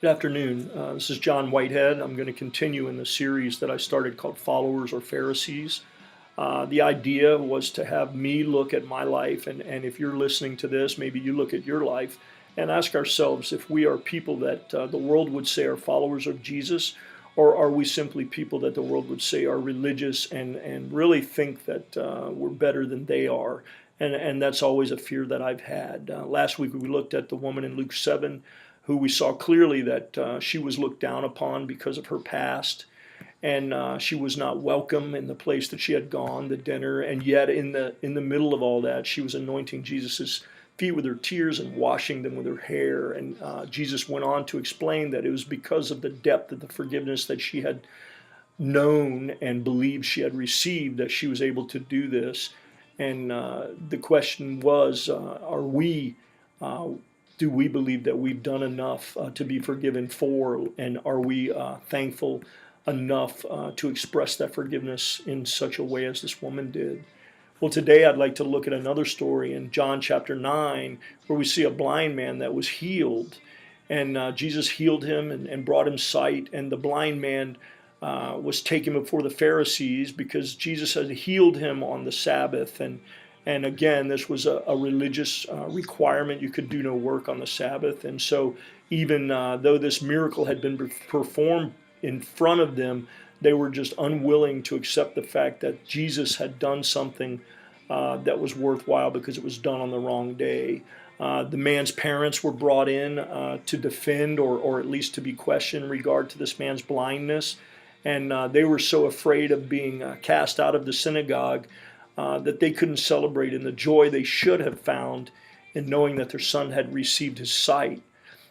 Good afternoon. This is John Whitehead. I'm going to continue in the series that I started called Followers or Pharisees. The idea was to have me look at my life, and if you're listening to this, maybe you look at your life and ask ourselves if we are people that the world would say are followers of Jesus, or are we simply people that the world would say are religious and really think that we're better than they are. And that's always a fear that I've had. Last week we looked at the woman in Luke 7 who we saw clearly that she was looked down upon because of her past, and she was not welcome in the place that she had gone, the dinner. And yet, in the middle of all that, she was anointing Jesus's feet with her tears and washing them with her hair. And Jesus went on to explain that it was because of the depth of the forgiveness that she had known and believed she had received that she was able to do this. And the question was, are we? Do we believe that we've done enough to be forgiven for, and are we thankful enough to express that forgiveness in such a way as this woman did? Well, today I'd like to look at another story in John chapter 9 where we see a blind man that was healed. And Jesus healed him and brought him sight. And the blind man was taken before the Pharisees because Jesus had healed him on the Sabbath. And again, this was a religious requirement. You could do no work on the Sabbath. And so even though this miracle had been performed in front of them, they were just unwilling to accept the fact that Jesus had done something that was worthwhile because it was done on the wrong day. The man's parents were brought in to defend or at least to be questioned in regard to this man's blindness. And they were so afraid of being cast out of the synagogue that they couldn't celebrate in the joy they should have found in knowing that their son had received his sight.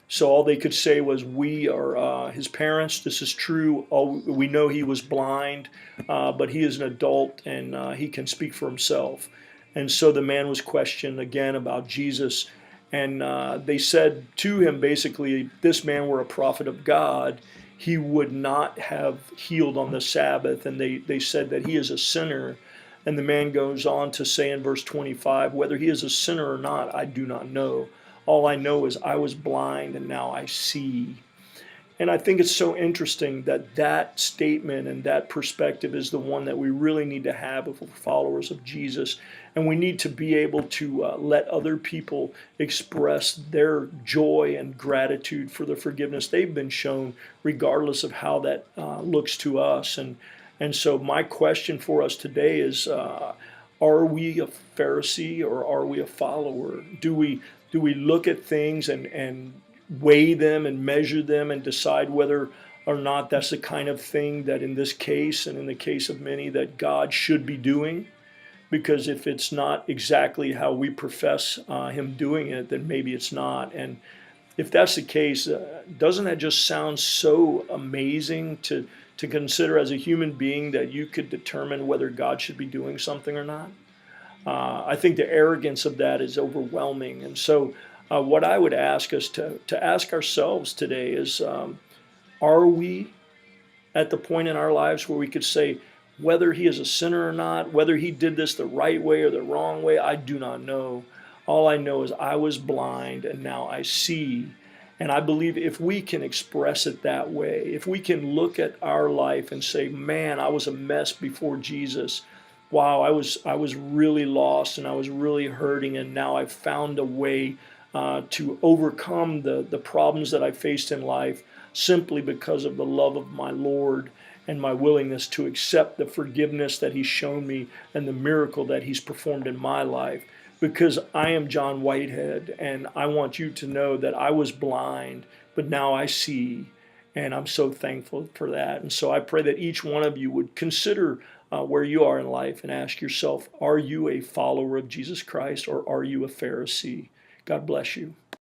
So all they could say was, we are his parents, this is true, we know he was blind, but he is an adult and he can speak for himself. And so the man was questioned again about Jesus, and they said to him basically, if this man were a prophet of God, he would not have healed on the Sabbath. And they said that he is a sinner. And the man goes on to say in verse 25, whether he is a sinner or not, I do not know. All I know is I was blind and now I see. And I think it's so interesting that that statement and that perspective is the one that we really need to have if we're followers of Jesus. And we need to be able to let other people express their joy and gratitude for the forgiveness they've been shown, regardless of how that looks to us. And so my question for us today is, are we a Pharisee or are we a follower? Do we look at things and weigh them and measure them and decide whether or not that's the kind of thing that in this case and in the case of many that God should be doing? Because if it's not exactly how we profess him doing it, then maybe it's not. And if that's the case, doesn't that just sound so amazing to consider as a human being that you could determine whether God should be doing something or not? I think the arrogance of that is overwhelming. And so what I would ask us to ask ourselves today is, are we at the point in our lives where we could say, whether he is a sinner or not, whether he did this the right way or the wrong way, I do not know. All I know is I was blind and now I see. And I believe if we can express it that way, if we can look at our life and say, man, I was a mess before Jesus. Wow, I was really lost and I was really hurting, and now I've found a way to overcome the problems that I faced in life simply because of the love of my Lord and my willingness to accept the forgiveness that he's shown me and the miracle that he's performed in my life. Because I am John Whitehead, and I want you to know that I was blind, but now I see, and I'm so thankful for that. And so I pray that each one of you would consider where you are in life and ask yourself, are you a follower of Jesus Christ or are you a Pharisee? God bless you.